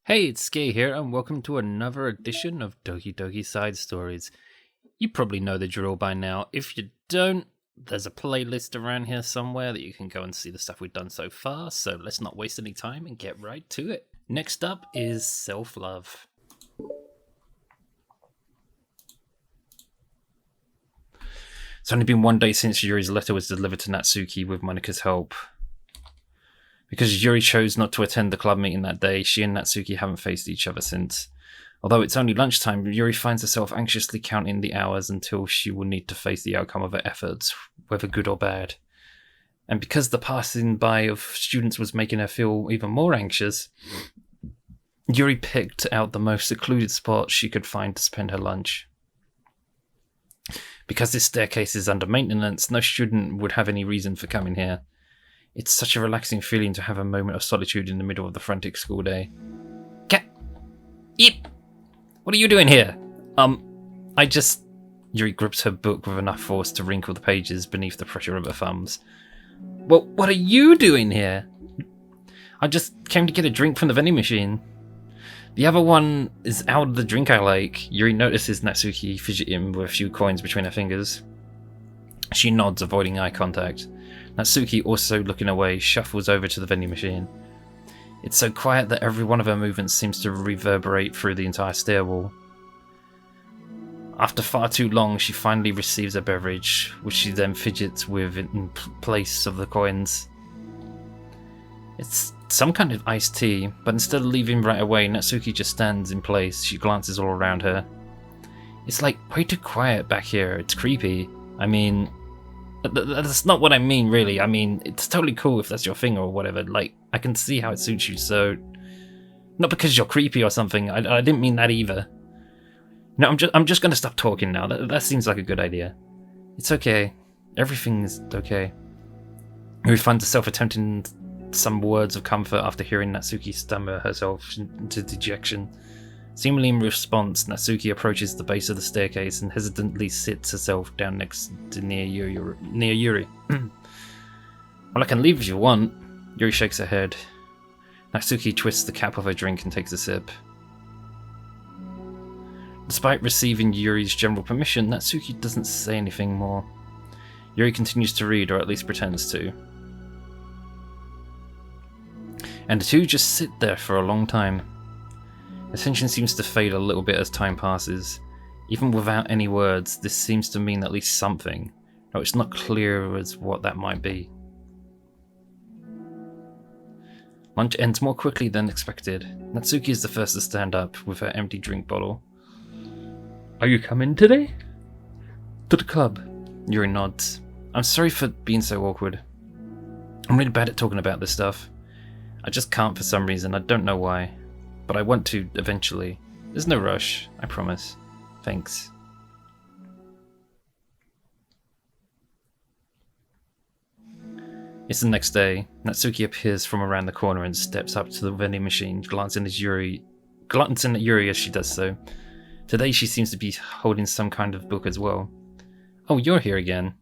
Hey, it's Skay here, and welcome to another edition of Doki Doki Side Stories. You probably know the drill by now. If you don't, there's a playlist around here somewhere that you can go and see the stuff we've done so far, so let's not waste any time and get right to it. Next up is Self-Love. It's only been one day since Yuri's letter was delivered to Natsuki with Monika's help. Because Yuri chose not to attend the club meeting that day, she and Natsuki haven't faced each other since. Although it's only lunchtime, Yuri finds herself anxiously counting the hours until she will need to face the outcome of her efforts, whether good or bad. And because the passing by of students was making her feel even more anxious, Yuri picked out the most secluded spot she could find to spend her lunch. Because this staircase is under maintenance, no student would have any reason for coming here. It's such a relaxing feeling to have a moment of solitude in the middle of the frantic school day. Yep. What are you doing here? Yuri grips her book with enough force to wrinkle the pages beneath the pressure of her thumbs. Well, what are you doing here? I just came to get a drink from the vending machine. The other one is out of the drink I like. Yuri notices Natsuki fidgeting with a few coins between her fingers. She nods, avoiding eye contact. Natsuki, also looking away, shuffles over to the vending machine. It's so quiet that every one of her movements seems to reverberate through the entire stairwell. After far too long, she finally receives a beverage, which she then fidgets with in place of the coins. It's some kind of iced tea, but instead of leaving right away, Natsuki just stands in place. She glances all around her. It's like way too quiet back here. It's creepy. I mean, that's not what I mean, really. I mean, it's totally cool if that's your thing or whatever. Like, I can see how it suits you, so... Not because you're creepy or something. I didn't mean that either. No, I'm just gonna stop talking now. That seems like a good idea. It's okay. Everything is okay. Yuri finds herself attempting some words of comfort after hearing Natsuki stammer herself into dejection. Seemingly in response, Natsuki approaches the base of the staircase and hesitantly sits herself down next to near Yuri. Well, I can leave if you want. Yuri shakes her head. Natsuki twists the cap of her drink and takes a sip. Despite receiving Yuri's general permission, Natsuki doesn't say anything more. Yuri continues to read, or at least pretends to. And the two just sit there for a long time. The tension seems to fade a little bit as time passes. Even without any words, this seems to mean at least something, though it's not clear as what that might be. Lunch ends more quickly than expected. Natsuki is the first to stand up with her empty drink bottle. Are you coming today? To the club. Yuri nods. I'm sorry for being so awkward. I'm really bad at talking about this stuff. I just can't for some reason, I don't know why. But I want to, eventually. There's no rush, I promise. Thanks. It's the next day. Natsuki appears from around the corner and steps up to the vending machine, glancing at Yuri as she does so. Today she seems to be holding some kind of book as well. Oh, you're here again.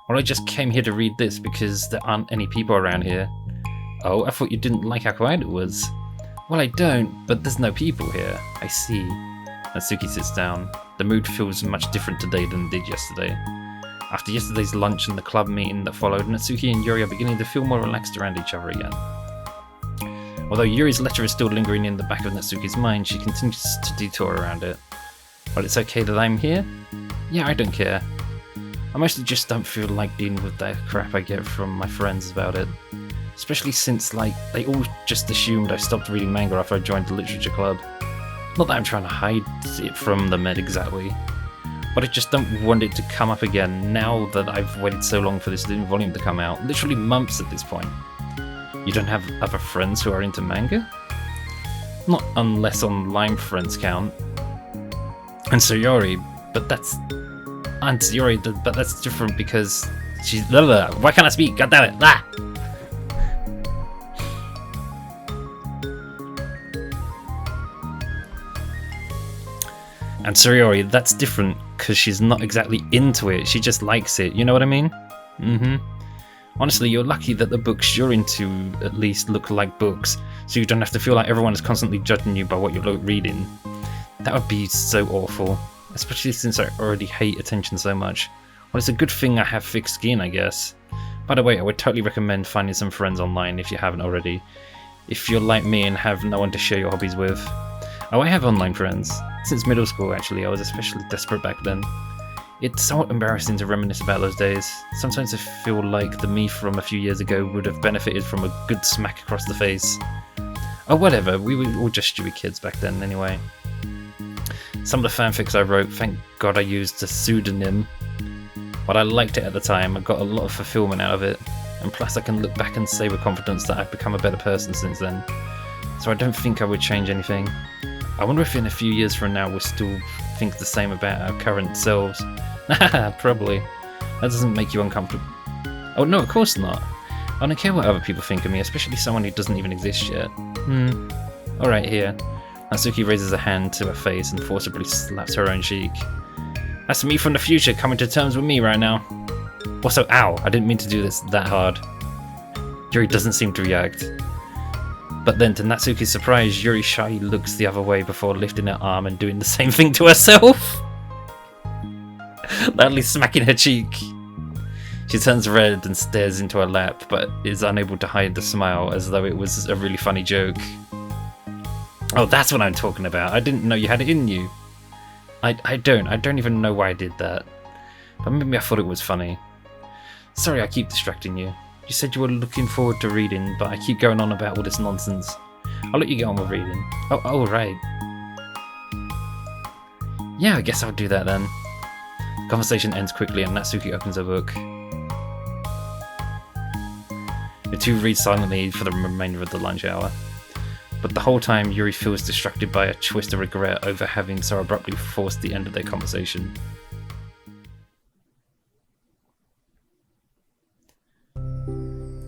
Well, I just came here to read this because there aren't any people around here. Oh, I thought you didn't like how quiet it was. Well, I don't, but there's no people here. I see. Natsuki sits down. The mood feels much different today than it did yesterday. After yesterday's lunch and the club meeting that followed, Natsuki and Yuri are beginning to feel more relaxed around each other again. Although Yuri's letter is still lingering in the back of Natsuki's mind, she continues to detour around it. Well, it's okay that I'm here? Yeah, I don't care. I mostly just don't feel like dealing with that crap I get from my friends about it. Especially since, they all just assumed I stopped reading manga after I joined the literature club. Not that I'm trying to hide it from them exactly, but I just don't want it to come up again now that I've waited so long for this new volume to come out. Literally months at this point. You don't have other friends who are into manga? Not unless online friends count. And Sayori, but that's different because she's... Why can't I speak? God damn it! Ah! And Sayori, that's different because she's not exactly into it. She just likes it. You know what I mean? Honestly, you're lucky that the books you're into at least look like books, so you don't have to feel like everyone is constantly judging you by what you're reading. That would be so awful, especially since I already hate attention so much. Well, it's a good thing I have thick skin, I guess. By the way, I would totally recommend finding some friends online if you haven't already. If you're like me and have no one to share your hobbies with. Oh, I have online friends. Since middle school, actually. I was especially desperate back then. It's somewhat embarrassing to reminisce about those days. Sometimes I feel like the me from a few years ago would have benefited from a good smack across the face. Oh, whatever. We were all just stupid kids back then, anyway. Some of the fanfics I wrote, thank God I used a pseudonym. But I liked it at the time. I got a lot of fulfillment out of it. And plus I can look back and say with confidence that I've become a better person since then. So I don't think I would change anything. I wonder if in a few years from now we'll still think the same about our current selves. Probably. That doesn't make you uncomfortable. Oh no, of course not. I don't care what other people think of me, especially someone who doesn't even exist yet. Alright, here. Natsuki raises a hand to her face and forcibly slaps her own cheek. That's me from the future coming to terms with me right now. Also, ow, I didn't mean to do this that hard. Yuri doesn't seem to react. But then, to Natsuki's surprise, Yuri shyly looks the other way before lifting her arm and doing the same thing to herself. Loudly smacking her cheek. She turns red and stares into her lap, but is unable to hide the smile as though it was a really funny joke. Oh, that's what I'm talking about. I didn't know you had it in you. I don't even know why I did that. But maybe I thought it was funny. Sorry I keep distracting you. You said you were looking forward to reading, but I keep going on about all this nonsense. I'll let you get on with reading. Oh, right. Yeah, I guess I'll do that then. The conversation ends quickly and Natsuki opens her book. The two read silently for the remainder of the lunch hour. But the whole time, Yuri feels distracted by a twist of regret over having so abruptly forced the end of their conversation.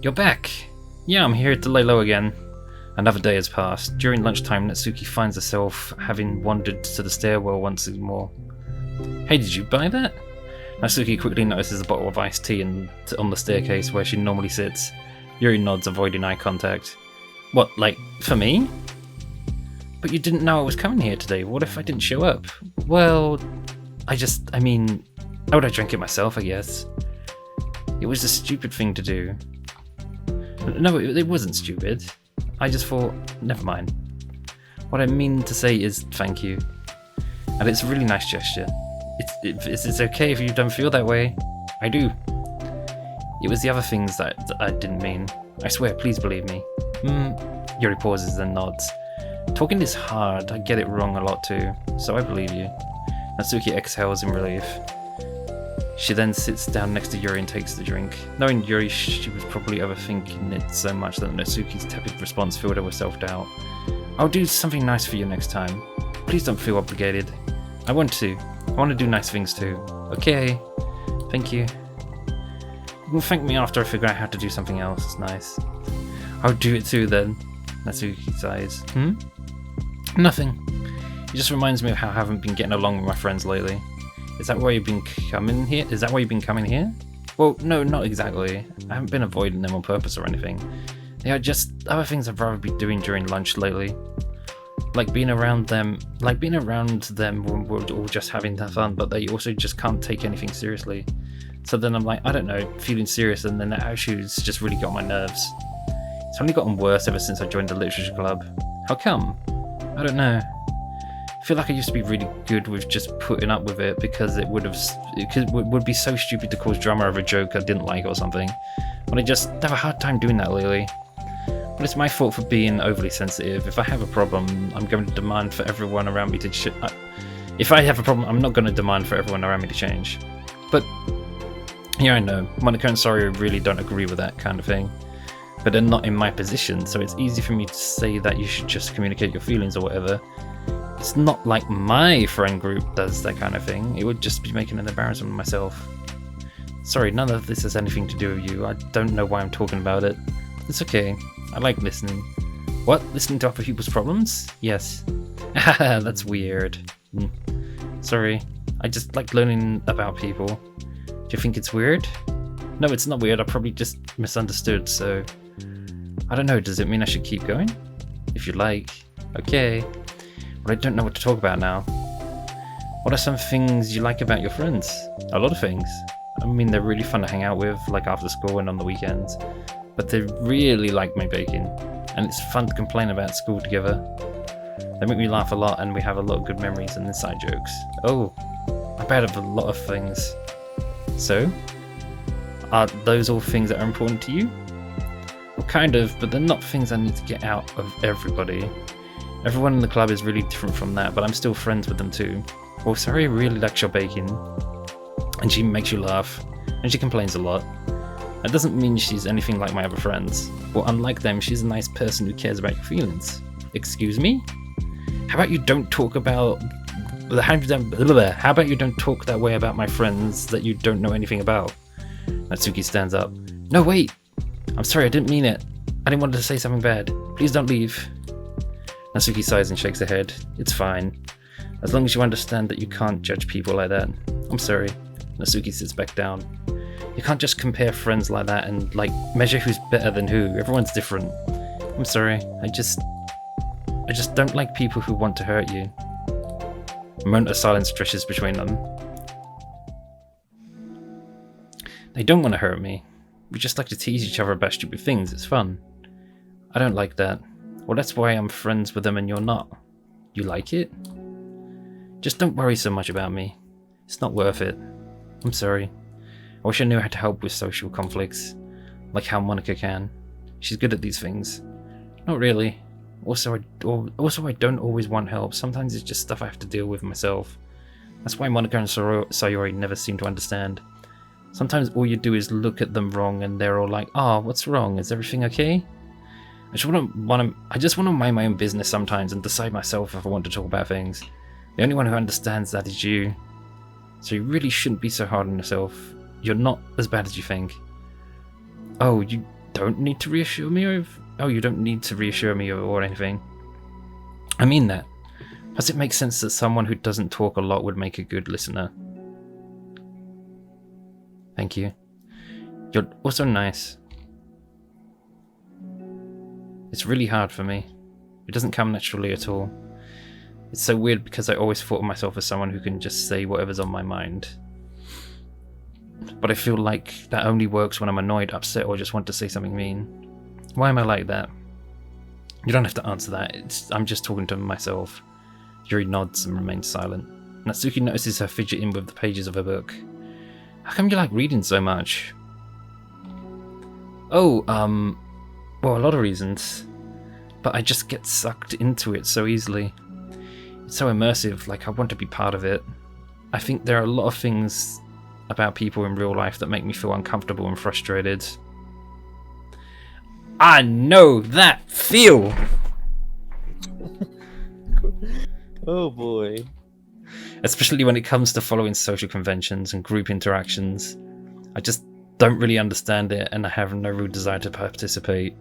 You're back! Yeah, I'm here to lay low again. Another day has passed. During lunchtime, Natsuki finds herself having wandered to the stairwell once more. Hey, did you buy that? Natsuki quickly notices a bottle of iced tea on the staircase where she normally sits. Yuri nods, avoiding eye contact. What, like, for me? But you didn't know I was coming here today. What if I didn't show up? Well, I would have drank it myself, I guess. It was a stupid thing to do. No, it wasn't stupid. I just thought, never mind. What I mean to say is thank you. And it's a really nice gesture. It's okay if you don't feel that way. I do. It was the other things that I didn't mean. I swear, please believe me. Yuri pauses and nods. Talking is hard, I get it wrong a lot too, so I believe you. Natsuki exhales in relief. She then sits down next to Yuri and takes the drink. Knowing Yuri, she was probably overthinking it so much that Natsuki's tepid response filled her with self-doubt. I'll do something nice for you next time. Please don't feel obligated. I want to do nice things too. Okay. Thank you. You can thank me after I figure out how to do something else nice. I'll do it too then. Natsuki sighs. Nothing. It just reminds me of how I haven't been getting along with my friends lately. Is that why you've been coming here? Well, no, not exactly. I haven't been avoiding them on purpose or anything. They are just other things I'd rather be doing during lunch lately. Like being around them when we're all just having that fun, but they also just can't take anything seriously. So then I'm like, I don't know, feeling serious, and then the attitudes just really got on my nerves. It's only gotten worse ever since I joined the literature club. How come? I don't know. I feel like I used to be really good with just putting up with it because it would be so stupid to cause drama over a joke I didn't like or something. But I just have a hard time doing that lately. But it's my fault for being overly sensitive. If I have a problem, I'm going to demand for everyone around me to if I have a problem, I'm not going to demand for everyone around me to change. But yeah, I know. Monica and Sorry really don't agree with that kind of thing. But they're not in my position, so it's easy for me to say that you should just communicate your feelings or whatever. It's not like my friend group does that kind of thing. It would just be making an embarrassment of myself. Sorry, none of this has anything to do with you. I don't know why I'm talking about it. It's okay. I like listening. What? Listening to other people's problems? Yes. Haha, that's weird. Sorry. I just like learning about people. Do you think it's weird? No, it's not weird. I probably just misunderstood, so... I don't know, does it mean I should keep going? If you like. Okay. But I don't know what to talk about now. What are some things you like about your friends? A lot of things. I mean, they're really fun to hang out with, like after school and on the weekends. But they really like my baking. And it's fun to complain about school together. They make me laugh a lot, and we have a lot of good memories and inside jokes. Oh, I bet of a lot of things. So, are those all things that are important to you? Well, kind of, but they're not things I need to get out of everybody. Everyone in the club is really different from that, but I'm still friends with them too. Well, Sari really likes your baking, and she makes you laugh, and she complains a lot. That doesn't mean she's anything like my other friends. Well, unlike them, she's a nice person who cares about your feelings. Excuse me? How about you don't talk about... How about you don't talk that way about my friends that you don't know anything about? Natsuki stands up. No, wait! I'm sorry, I didn't mean it. I didn't want to say something bad. Please don't leave. Natsuki sighs and shakes her head. It's fine. As long as you understand that you can't judge people like that. I'm sorry. Natsuki sits back down. You can't just compare friends like that and, like, measure who's better than who. Everyone's different. I'm sorry. I just don't like people who want to hurt you. A moment of silence stretches between them. They don't want to hurt me. We just like to tease each other about stupid things. It's fun. I don't like that. Well, that's why I'm friends with them and you're not. You like it? Just don't worry so much about me. It's not worth it. I'm sorry. I wish I knew how to help with social conflicts, like how Monica can. She's good at these things. Not really. Also, I don't always want help. Sometimes it's just stuff I have to deal with myself. That's why Monica and Sayori never seem to understand. Sometimes all you do is look at them wrong and they're all like, "Oh, what's wrong? Is everything okay?" I just want to mind my own business sometimes and decide myself if I want to talk about things. The only one who understands that is you. So you really shouldn't be so hard on yourself. You're not as bad as you think. Oh, you don't need to reassure me or anything. I mean that. Does it make sense that someone who doesn't talk a lot would make a good listener? Thank you. You're also nice. It's really hard for me. It doesn't come naturally at all. It's so weird because I always thought of myself as someone who can just say whatever's on my mind. But I feel like that only works when I'm annoyed, upset, or just want to say something mean. Why am I like that? You don't have to answer that. I'm just talking to myself. Yuri nods and remains silent. Natsuki notices her fidgeting with the pages of her book. How come you like reading so much? Oh, well, a lot of reasons. But I just get sucked into it so easily. It's so immersive, like I want to be part of it. I think there are a lot of things about people in real life that make me feel uncomfortable and frustrated. I know that feel! Oh boy. Especially when it comes to following social conventions and group interactions. I just don't really understand it and I have no real desire to participate.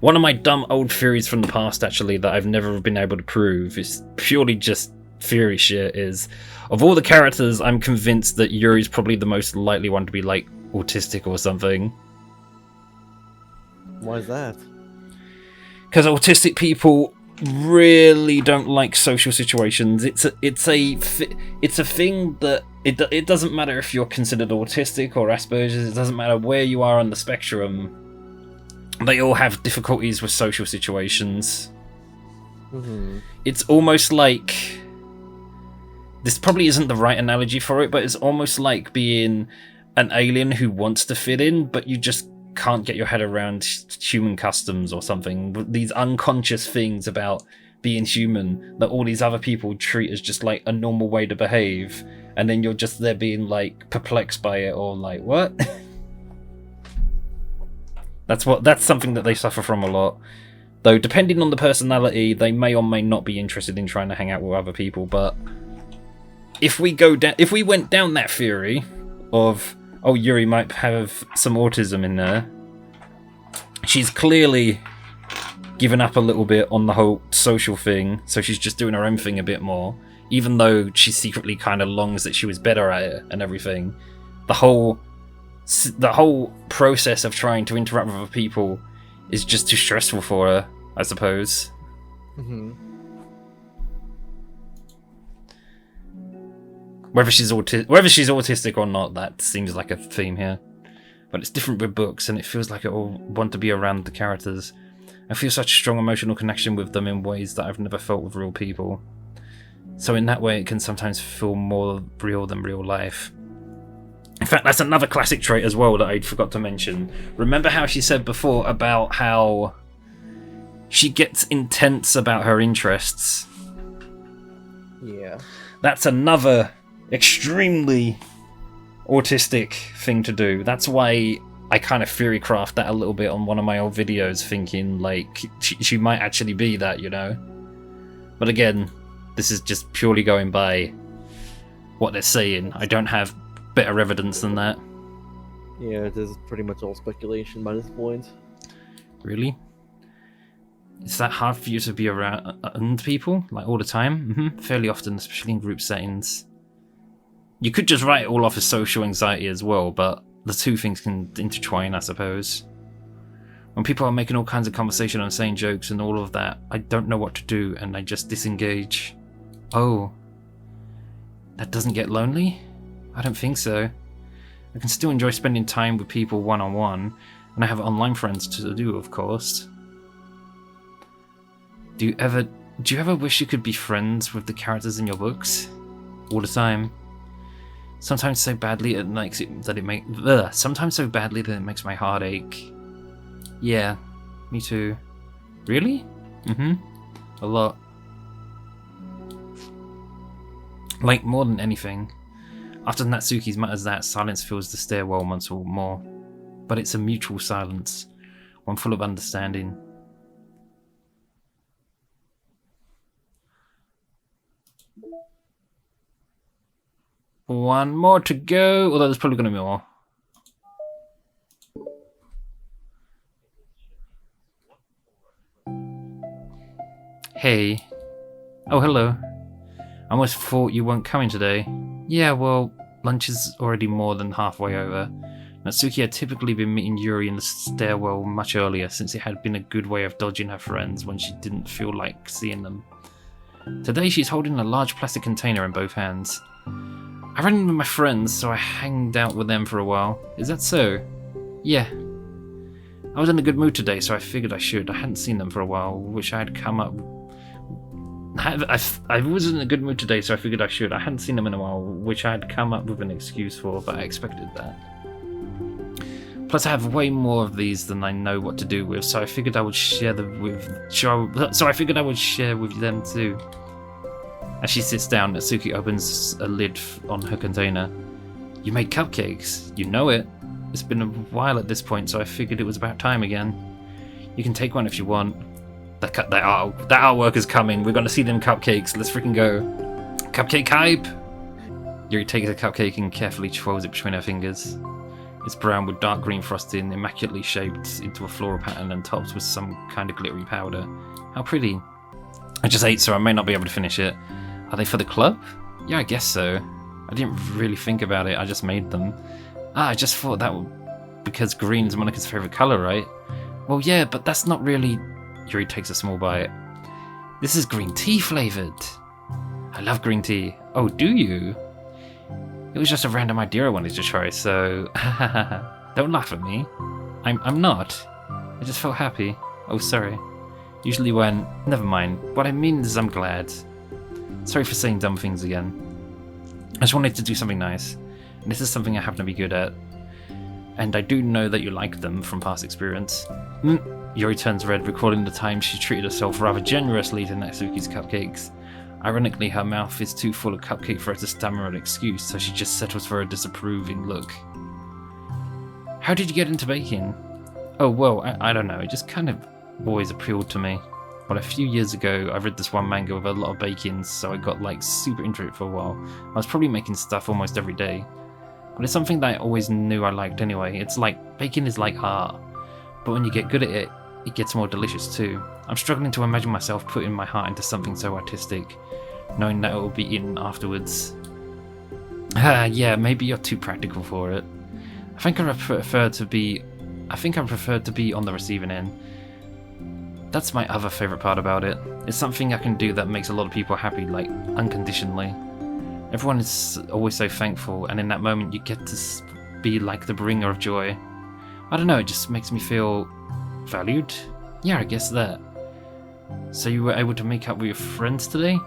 One of my dumb old theories from the past, actually, that I've never been able to prove, is purely just theory shit, is of all the characters, I'm convinced that Yuri's probably the most likely one to be, like, autistic or something. Why is that? Because autistic people really don't like social situations. It's a thing that it doesn't matter if you're considered autistic or Asperger's. It doesn't matter where you are on the spectrum. They all have difficulties with social situations. Mm-hmm. It's almost like, this probably isn't the right analogy for it, but it's almost like being an alien who wants to fit in, but you just can't get your head around human customs or something. These unconscious things about being human that all these other people treat as just like a normal way to behave, and then you're just there being like perplexed by it or like, what? That's something that they suffer from a lot. Though depending on the personality, they may or may not be interested in trying to hang out with other people, but if we went down that theory of, oh, Yuri might have some autism in there, she's clearly given up a little bit on the whole social thing, so she's just doing her own thing a bit more, even though she secretly kind of longs that she was better at it and everything. The whole the whole process of trying to interact with other people is just too stressful for her, I suppose. Whether she's autistic or not, that seems like a theme here. But it's different with books, and it feels like I want to be around the characters. I feel such a strong emotional connection with them in ways that I've never felt with real people. So in that way, it can sometimes feel more real than real life. In fact, that's another classic trait as well that I forgot to mention. Remember how she said before about how she gets intense about her interests? Yeah. That's another extremely autistic thing to do. That's why I kind of theory craft that a little bit on one of my old videos, thinking like she might actually be that, you know? But again, this is just purely going by what they're saying. I don't have better evidence than that. Yeah, it is pretty much all speculation by this point. Really? Is that hard for you to be around people, like all the time? Fairly often, especially in group settings. You could just write it all off as social anxiety as well, but the two things can intertwine, I suppose. When people are making all kinds of conversation and saying jokes and all of that, I don't know what to do and I just disengage. Oh. That doesn't get lonely? I don't think so. I can still enjoy spending time with people one-on-one, and I have online friends to do, of course. Do you ever wish you could be friends with the characters in your books? All the time. Sometimes so badly that it makes my heart ache. Yeah, me too. Really? A lot. Like, more than anything. After Natsuki's mutters that, silence fills the stairwell once more. But it's a mutual silence, one full of understanding. One more to go, although there's probably going to be more. Hey. Oh, hello. I almost thought you weren't coming today. Yeah, well, lunch is already more than halfway over. Natsuki had typically been meeting Yuri in the stairwell much earlier, since it had been a good way of dodging her friends when she didn't feel like seeing them. Today she's holding a large plastic container in both hands. I ran in with my friends, so I hanged out with them for a while. Is that so? Yeah. I was in a good mood today, so I figured I should. I hadn't seen them for a while, which I had come up... I was in a good mood today, so I figured I should. I hadn't seen them in a while, which I had come up with an excuse for, but I expected that. Plus, I have way more of these than I know what to do with, so I figured I would share them with... So I figured I would share with them too. As she sits down, Natsuki opens a lid on her container. You made cupcakes. You know it. It's been a while at this point, so I figured it was about time again. You can take one if you want. That artwork is coming. We're going to see them cupcakes. Let's freaking go. Cupcake hype! Yuri takes a cupcake and carefully twirls it between her fingers. It's brown with dark green frosting, immaculately shaped into a floral pattern and topped with some kind of glittery powder. How pretty. I just ate, so I may not be able to finish it. Are they for the club? Yeah, I guess so. I didn't really think about it, I just made them. I just thought that would... because green is Monica's favourite colour, right? Well, yeah, but that's not really... Yuri takes a small bite. This is green tea flavoured. I love green tea. Oh, do you? It was just a random idea I wanted to try, so... Don't laugh at me. I'm not. I just felt happy. Oh, sorry. Usually when... Never mind. What I mean is I'm glad. Sorry for saying dumb things again. I just wanted to do something nice. And this is something I happen to be good at. And I do know that you like them from past experience. Yuri turns red, recalling the time she treated herself rather generously to Natsuki's cupcakes. Ironically, her mouth is too full of cupcake for her to stammer an excuse, so she just settles for a disapproving look. How did you get into baking? Oh, well, I don't know, it just kind of always appealed to me. Well, a few years ago, I read this one manga with a lot of baking, so I got like super into it for a while. I was probably making stuff almost every day. But it's something that I always knew I liked anyway. It's like, baking is like art. But when you get good at it, it gets more delicious too. I'm struggling to imagine myself putting my heart into something so artistic, knowing that it will be eaten afterwards. Yeah, maybe you're too practical for it. I think I prefer to be on the receiving end. That's my other favourite part about it. It's something I can do that makes a lot of people happy, like, unconditionally. Everyone is always so thankful, and in that moment you get to be like the bringer of joy. I don't know, it just makes me feel valued? Yeah, I guess that. So you were able to make up with your friends today?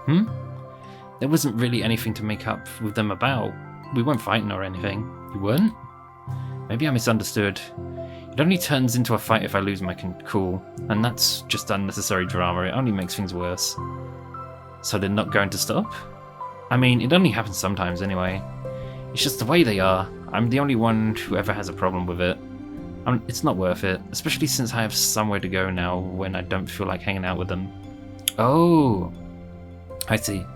There wasn't really anything to make up with them about. We weren't fighting or anything. You weren't? Maybe I misunderstood. It only turns into a fight if I lose my cool, and that's just unnecessary drama. It only makes things worse. So they're not going to stop? I mean, it only happens sometimes anyway. It's just the way they are. I'm the only one who ever has a problem with it. It's not worth it, especially since I have somewhere to go now when I don't feel like hanging out with them. Oh, I see.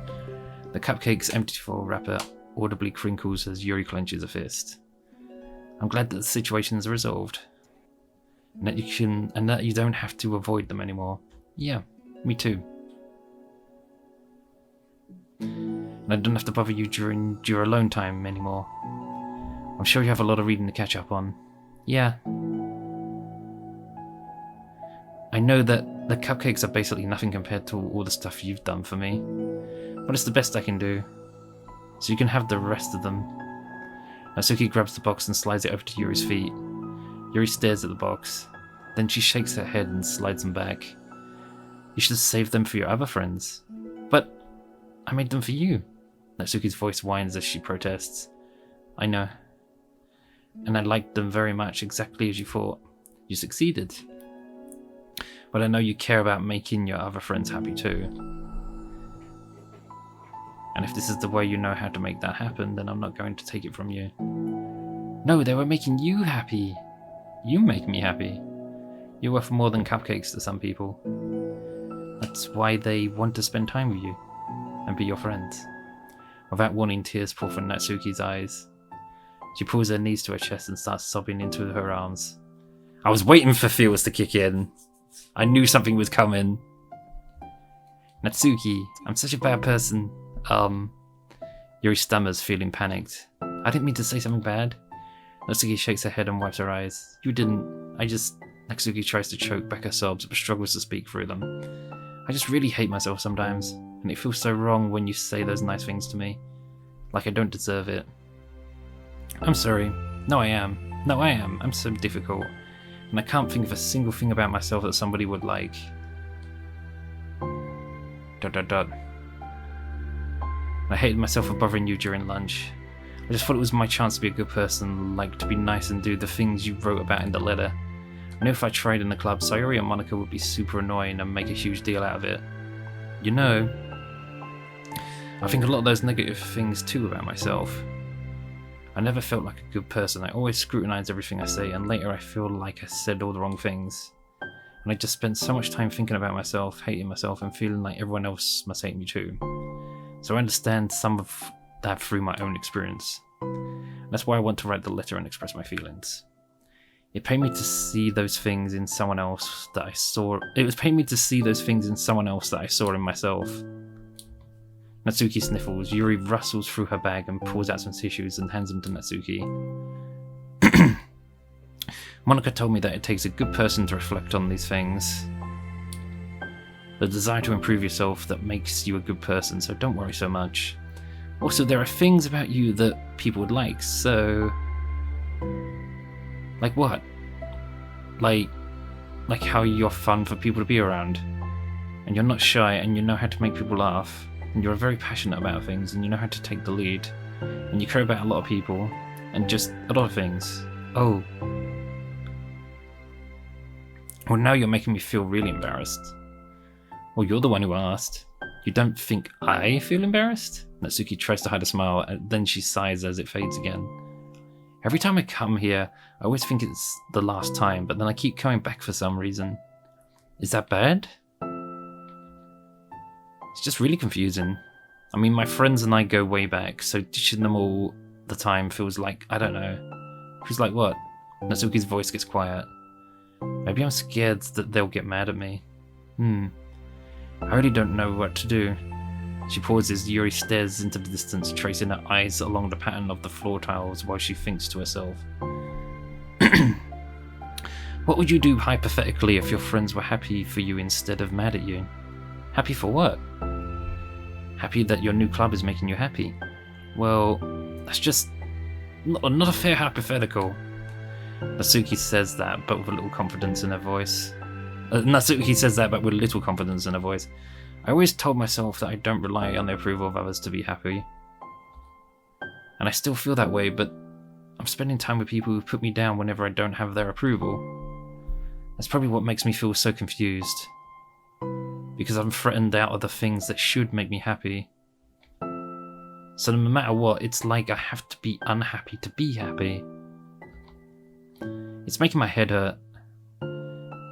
The cupcake's empty foil wrapper audibly crinkles as Yuri clenches a fist. I'm glad that the situation is resolved. And that you don't have to avoid them anymore. Yeah, me too. And I don't have to bother you during your alone time anymore. I'm sure you have a lot of reading to catch up on. Yeah. I know that the cupcakes are basically nothing compared to all the stuff you've done for me. But it's the best I can do. So you can have the rest of them. Natsuki grabs the box and slides it over to Yuri's feet. Yuri stares at the box. Then she shakes her head and slides them back. You should save them for your other friends. But I made them for you. Natsuki's voice whines as she protests. I know. And I liked them very much, exactly as you thought. You succeeded. But I know you care about making your other friends happy too. And if this is the way you know how to make that happen, then I'm not going to take it from you. No, they were making you happy. You make me happy. You're worth more than cupcakes to some people. That's why they want to spend time with you and be your friends. Without warning, tears pour from Natsuki's eyes. She pulls her knees to her chest and starts sobbing into her arms. I was waiting for feels to kick in. I knew something was coming. Natsuki, I'm such a bad person. Yuri stammers, feeling panicked. I didn't mean to say something bad. Natsuki shakes her head and wipes her eyes. You didn't. Natsuki tries to choke back her sobs, but struggles to speak through them. I just really hate myself sometimes, and it feels so wrong when you say those nice things to me. Like I don't deserve it. I'm sorry. No, I am. I'm so difficult. And I can't think of a single thing about myself that somebody would like. ... I hated myself for bothering you during lunch. I just thought it was my chance to be a good person, like to be nice and do the things you wrote about in the letter. I knew if I tried in the club, Sayori and Monica would be super annoying and make a huge deal out of it. You know, I think a lot of those negative things too about myself. I never felt like a good person. I always scrutinize everything I say, and later I feel like I said all the wrong things. And I just spent so much time thinking about myself, hating myself, and feeling like everyone else must hate me too. So I understand some of that through my own experience. That's why I want to write the letter and express my feelings. It pained me to see those things in someone else that I saw. It was pained me to see those things in someone else that I saw in myself. Natsuki sniffles. Yuri rustles through her bag and pulls out some tissues and hands them to Natsuki. Monica told me that it takes a good person to reflect on these things. The desire to improve yourself that makes you a good person, so don't worry so much. Also, there are things about you that people would like, so... Like what? Like how you're fun for people to be around. And you're not shy, and you know how to make people laugh. And you're very passionate about things, and you know how to take the lead. And you care about a lot of people, and just a lot of things. Oh. Well, now you're making me feel really embarrassed. Well, you're the one who asked. You don't think I feel embarrassed? Natsuki tries to hide a smile, and then she sighs as it fades again. Every time I come here, I always think it's the last time, but then I keep coming back for some reason. Is that bad? It's just really confusing. I mean, my friends and I go way back, so ditching them all the time feels like, I don't know. Feels like what? Natsuki's voice gets quiet. Maybe I'm scared that they'll get mad at me. I really don't know what to do. She pauses. Yuri stares into the distance, tracing her eyes along the pattern of the floor tiles while she thinks to herself. What would you do hypothetically if your friends were happy for you instead of mad at you? Happy for what? Happy that your new club is making you happy. Well, that's just not a fair hypothetical. Natsuki says that, but with a little confidence in her voice. Natsuki says that, but with a little confidence in her voice. I always told myself that I don't rely on the approval of others to be happy. And I still feel that way, but I'm spending time with people who put me down whenever I don't have their approval. That's probably what makes me feel so confused. Because I'm threatened out of the things that should make me happy. So no matter what, it's like I have to be unhappy to be happy. It's making my head hurt.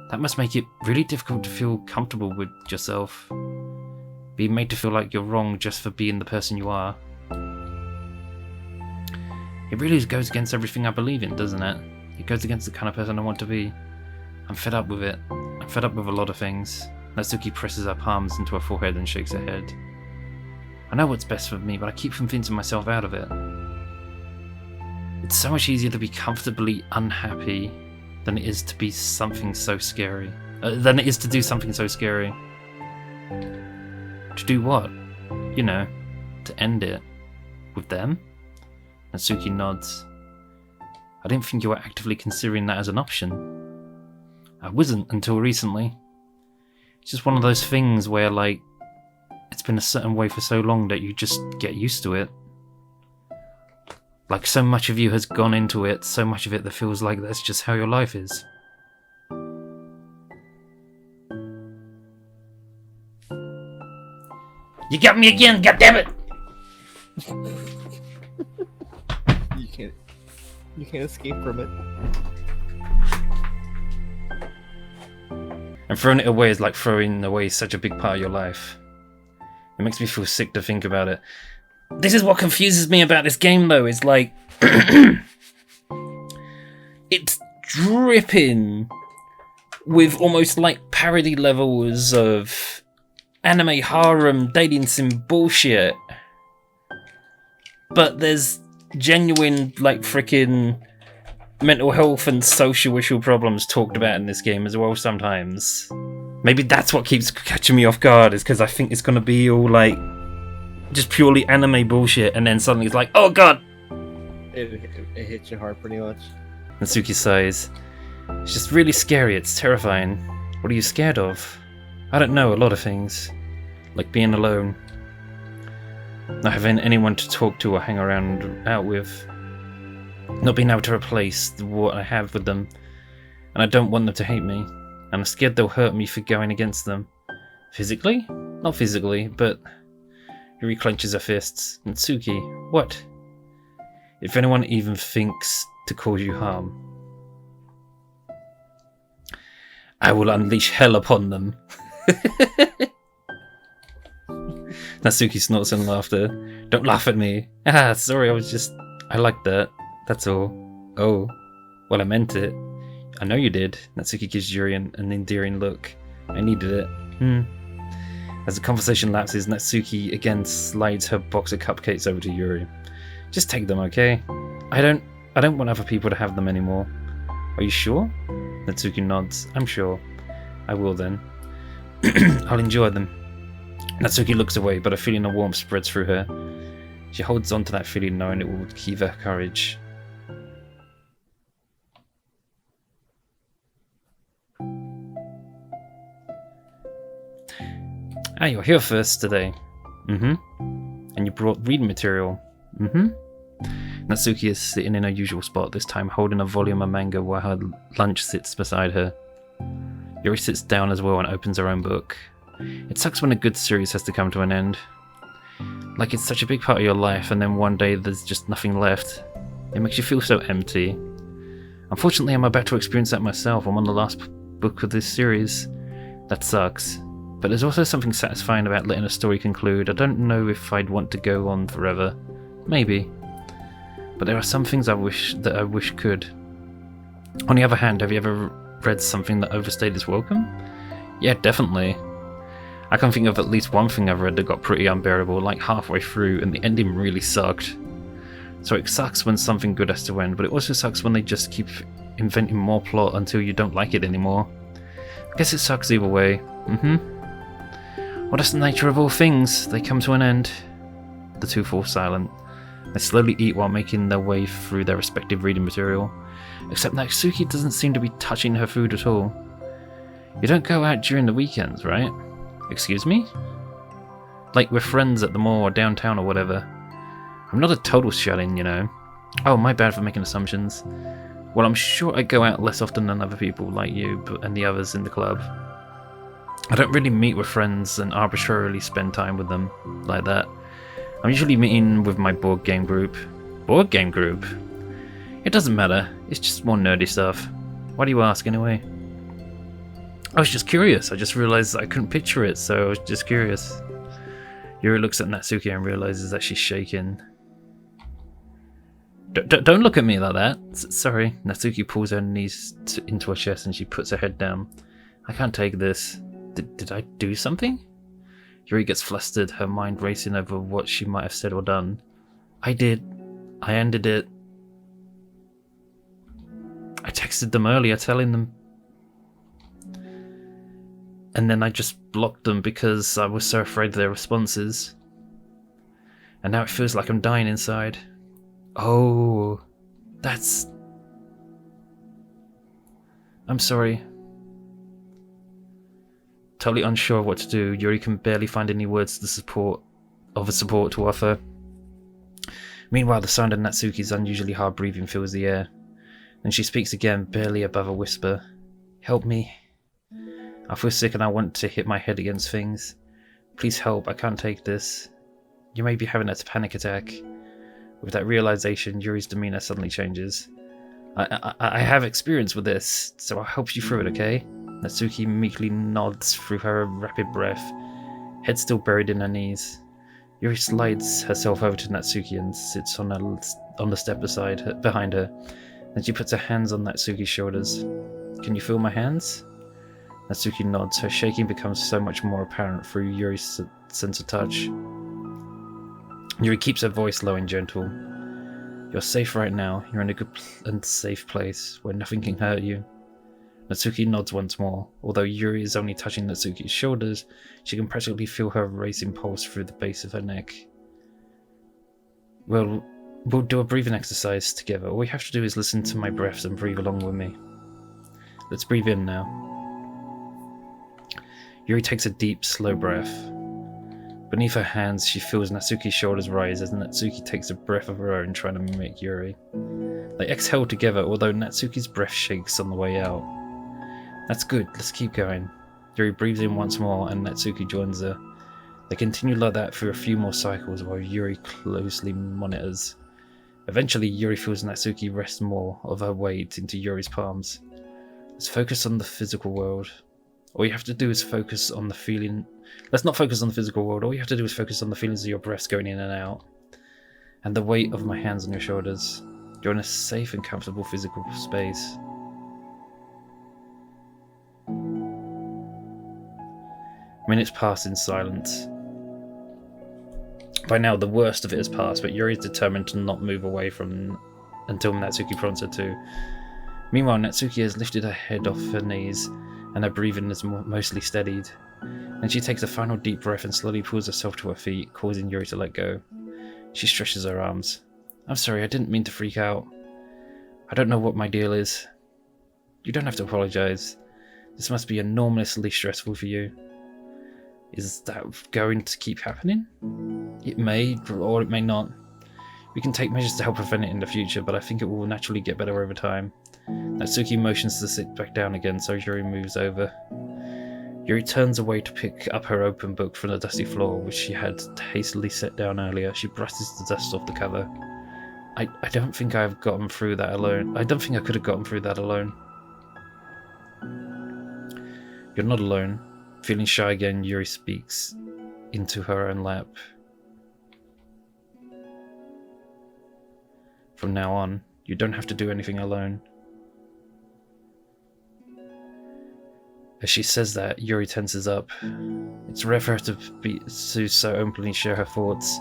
That must make it really difficult to feel comfortable with yourself. Being made to feel like you're wrong just for being the person you are. It really goes against everything I believe in, doesn't it? It goes against the kind of person I want to be. I'm fed up with it. I'm fed up with a lot of things. Natsuki presses her palms into her forehead and shakes her head. I know what's best for me, but I keep convincing myself out of it. It's so much easier to be comfortably unhappy than it is to be something so scary. Than it is to do something so scary. To do what? You know, to end it. With them? Natsuki nods. I didn't think you were actively considering that as an option. I wasn't until recently. It's just one of those things where, like, it's been a certain way for so long that you just get used to it. Like, so much of you has gone into it, so much of it that feels like that's just how your life is. You got me again, goddammit! You can't escape from it. And throwing it away is like throwing away such a big part of your life. It makes me feel sick to think about it. This is what confuses me about this game, though, is like... it's dripping with almost like parody levels of anime harem dating sim bullshit. But there's genuine, like, freaking mental health and social issue problems talked about in this game as well sometimes. Maybe that's what keeps catching me off guard, is because I think it's going to be all, like, just purely anime bullshit, and then suddenly it's like, oh god! It hits you hard pretty much. Natsuki sighs. It's just really scary, it's terrifying. What are you scared of? I don't know, a lot of things. Like being alone. Not having anyone to talk to or hang around out with. Not being able to replace what I have with them. And I don't want them to hate me. And I'm scared they'll hurt me for going against them. Physically? Not physically, but... Yuri clenches her fists. Natsuki, what? If anyone even thinks to cause you harm, I will unleash hell upon them. Natsuki snorts in laughter. Don't laugh at me. Ah, sorry, I liked that. That's all. Oh, well, I meant it. I know you did. Natsuki gives Yuri an endearing look. I needed it. As the conversation lapses, Natsuki again slides her box of cupcakes over to Yuri. Just take them, okay? I don't want other people to have them anymore. Are you sure? Natsuki nods. I'm sure. I will then. I'll enjoy them. Natsuki looks away, but a feeling of warmth spreads through her. She holds on to that feeling, knowing it will give her courage. Ah, you're here first today. And you brought reading material. Natsuki is sitting in her usual spot, this time holding a volume of manga while her lunch sits beside her. Yuri sits down as well and opens her own book. It sucks when a good series has to come to an end. Like it's such a big part of your life and then one day there's just nothing left. It makes you feel so empty. Unfortunately, I'm about to experience that myself. I'm on the last book of this series. That sucks. But there's also something satisfying about letting a story conclude. I don't know if I'd want to go on forever. Maybe. But there are some things I wish could. On the other hand, have you ever read something that overstayed its welcome? Yeah, definitely. I can think of at least one thing I've read that got pretty unbearable, like halfway through, and the ending really sucked. So it sucks when something good has to end, but it also sucks when they just keep inventing more plot until you don't like it anymore. I guess it sucks either way. Well, that's the nature of all things. They come to an end. The two fall silent. They slowly eat while making their way through their respective reading material. Except Natsuki doesn't seem to be touching her food at all. You don't go out during the weekends, right? Excuse me? Like we're friends at the mall or downtown or whatever. I'm not a total shut-in, you know. Oh, my bad for making assumptions. Well, I'm sure I go out less often than other people like you and the others in the club. I don't really meet with friends and arbitrarily spend time with them like that. I'm usually meeting with my board game group. Board game group? It doesn't matter. It's just more nerdy stuff. Why do you ask anyway? I was just curious. I just realized I couldn't picture it, so I was just curious. Yuri looks at Natsuki and realizes that she's shaking. Don't look at me like that. Sorry. Natsuki pulls her knees into her chest and she puts her head down. I can't take this. Did I do something? Yuri gets flustered, her mind racing over what she might have said or done. I did. I ended it. I texted them earlier telling them. And then I just blocked them because I was so afraid of their responses. And now it feels like I'm dying inside. Oh, that's... I'm sorry. Totally unsure of what to do, Yuri can barely find any words to support to offer. Meanwhile, the sound of Natsuki's unusually hard breathing fills the air. Then she speaks again, barely above a whisper. Help me. I feel sick and I want to hit my head against things. Please help, I can't take this. You may be having a panic attack. With that realization, Yuri's demeanor suddenly changes. I have experience with this, so I'll help you through it, okay? Natsuki meekly nods through her rapid breath, head still buried in her knees. Yuri slides herself over to Natsuki and sits on the step behind her. Then she puts her hands on Natsuki's shoulders. Can you feel my hands? Natsuki nods. Her shaking becomes so much more apparent through Yuri's sense of touch. Yuri keeps her voice low and gentle. You're safe right now. You're in a good and safe place where nothing can hurt you. Natsuki nods once more. Although Yuri is only touching Natsuki's shoulders, she can practically feel her racing pulse through the base of her neck. Well, we'll do a breathing exercise together. All we have to do is listen to my breaths and breathe along with me. Let's breathe in now. Yuri takes a deep, slow breath. Beneath her hands, she feels Natsuki's shoulders rise as Natsuki takes a breath of her own, trying to mimic Yuri. They exhale together, although Natsuki's breath shakes on the way out. That's good, let's keep going. Yuri breathes in once more, and Natsuki joins her. They continue like that for a few more cycles while Yuri closely monitors. Eventually, Yuri feels Natsuki rest more of her weight into Yuri's palms. Let's focus on the physical world. All you have to do is focus on the feeling. Let's not focus on the physical world. All you have to do is focus on the feelings of your breaths going in and out, and the weight of my hands on your shoulders. You're in a safe and comfortable physical space. Minutes pass in silence. By now, the worst of it has passed, but Yuri is determined to not move away from until Natsuki prompts her to. Meanwhile, Natsuki has lifted her head off her knees, and her breathing is mostly steadied. Then she takes a final deep breath and slowly pulls herself to her feet, causing Yuri to let go. She stretches her arms. I'm sorry, I didn't mean to freak out. I don't know what my deal is. You don't have to apologize. This must be enormously stressful for you. Is that going to keep happening? It may, or it may not. We can take measures to help prevent it in the future, but I think it will naturally get better over time. Natsuki motions to sit back down again, so Yuri moves over. Yuri turns away to pick up her open book from the dusty floor, which she had hastily set down earlier. She brushes the dust off the cover. I don't think I've gotten through that alone. I don't think I could have gotten through that alone. You're not alone. Feeling shy again, Yuri speaks into her own lap. From now on, you don't have to do anything alone. As she says that, Yuri tenses up. It's rare for her to so openly share her thoughts,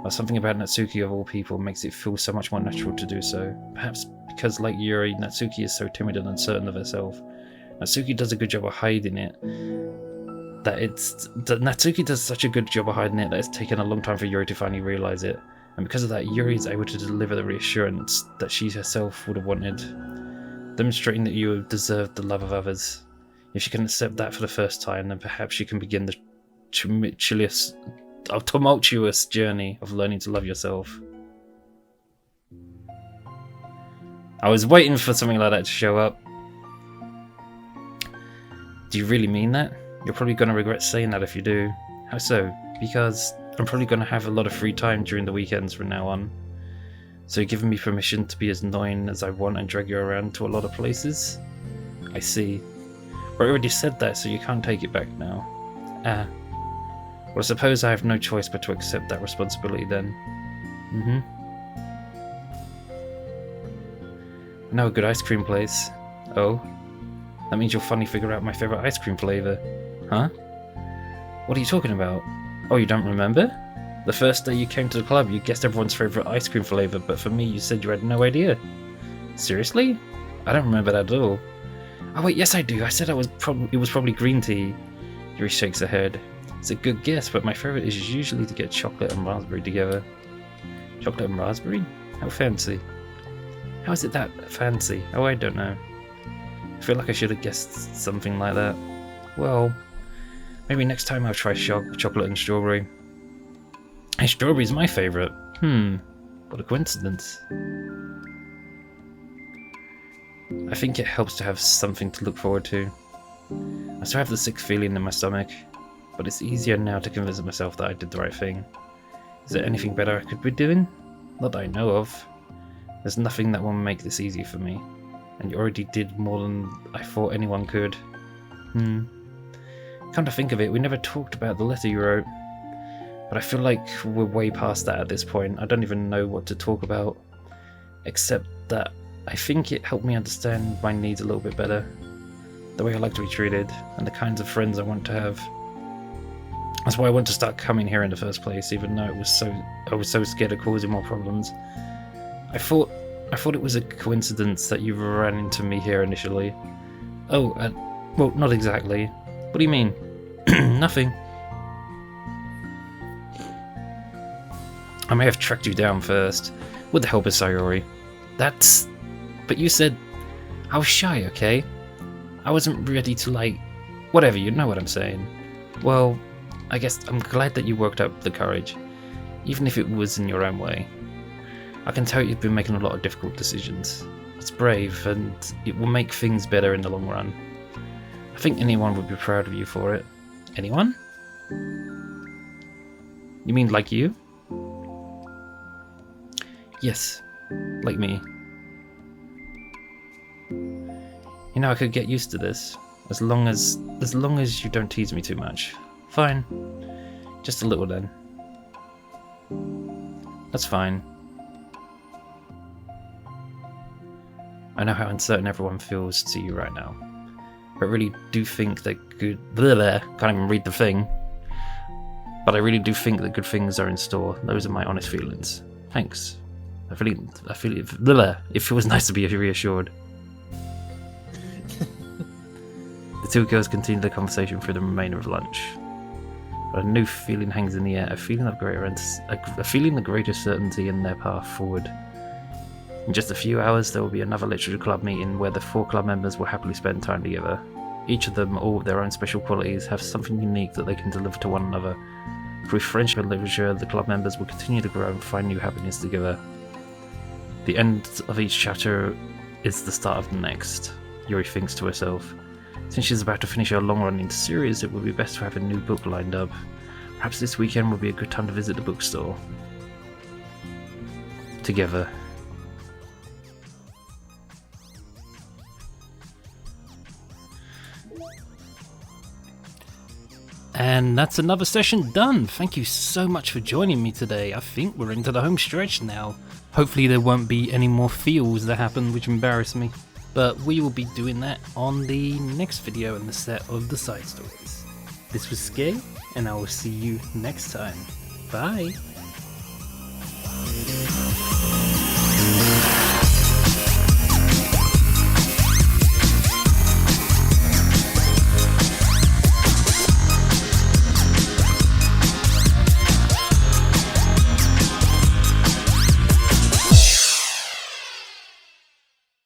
but something about Natsuki of all people makes it feel so much more natural to do so. Perhaps because, like Yuri, Natsuki is so timid and uncertain of herself. Natsuki does a good job of hiding it. Natsuki does such a good job of hiding it that it's taken a long time for Yuri to finally realise it. And because of that, Yuri is able to deliver the reassurance that she herself would have wanted, demonstrating that you deserve the love of others. If she can accept that for the first time, then perhaps she can begin the tumultuous journey of learning to love yourself. I was waiting for something like that to show up. Do you really mean that? You're probably going to regret saying that if you do. How so? Because I'm probably going to have a lot of free time during the weekends from now on. So you're giving me permission to be as annoying as I want and drag you around to a lot of places? I see. But I already said that, so you can't take it back now. Well, I suppose I have no choice but to accept that responsibility then. I know a good ice cream place. Oh? That means you'll finally figure out my favourite ice cream flavour. Huh? What are you talking about? Oh, you don't remember? The first day you came to the club, you guessed everyone's favourite ice cream flavour, but for me, you said you had no idea. Seriously? I don't remember that at all. Oh wait, yes I do. I said it was probably green tea. Yuri shakes her head. It's a good guess, but my favourite is usually to get chocolate and raspberry together. Chocolate and raspberry? How fancy. How is it that fancy? Oh, I don't know. I feel like I should have guessed something like that. Well, maybe next time I'll try chocolate and strawberry. Hey, strawberry's my favourite. What a coincidence. I think it helps to have something to look forward to. I still have the sick feeling in my stomach, but it's easier now to convince myself that I did the right thing. Is there anything better I could be doing? Not that I know of. There's nothing that will make this easy for me, and you already did more than I thought anyone could. Come to think of it, we never talked about the letter you wrote, but I feel like we're way past that at this point. I don't even know what to talk about, except that I think it helped me understand my needs a little bit better, the way I like to be treated, and the kinds of friends I want to have. That's why I want to start coming here in the first place, even though I was so scared of causing more problems. I thought it was a coincidence that you ran into me here initially. Oh, well, not exactly. What do you mean? Nothing. I may have tracked you down first, with the help of Sayori. But you said I was shy, okay? I wasn't ready to, whatever, you know what I'm saying. Well, I guess I'm glad that you worked up the courage, even if it was in your own way. I can tell you've been making a lot of difficult decisions. It's brave, and it will make things better in the long run. I think anyone would be proud of you for it. Anyone? You mean like you? Yes, like me. You know, I could get used to this, as long as you don't tease me too much. Fine. Just a little then. That's fine. I know how uncertain everyone feels to you right now, but I really do think that can't even read the thing. But I really do think that good things are in store. Those are my honest feelings. Thanks. I feel it feels nice to be reassured. The two girls continue the conversation through the remainder of lunch. But a new feeling hangs in the air, a feeling of greater certainty in their path forward. In just a few hours, there will be another literature club meeting where the 4 club members will happily spend time together. Each of them, all with their own special qualities, have something unique that they can deliver to one another. Through friendship and literature, the club members will continue to grow and find new happiness together. The end of each chapter is the start of the next, Yuri thinks to herself. Since she's about to finish her long-running series, it would be best to have a new book lined up. Perhaps this weekend would be a good time to visit the bookstore. Together. And that's another session done. Thank you so much for joining me today. I think we're into the home stretch now. Hopefully there won't be any more feels that happen which embarrass me. But we will be doing that on the next video in the set of the side stories. This was Skay, and I will see you next time. Bye!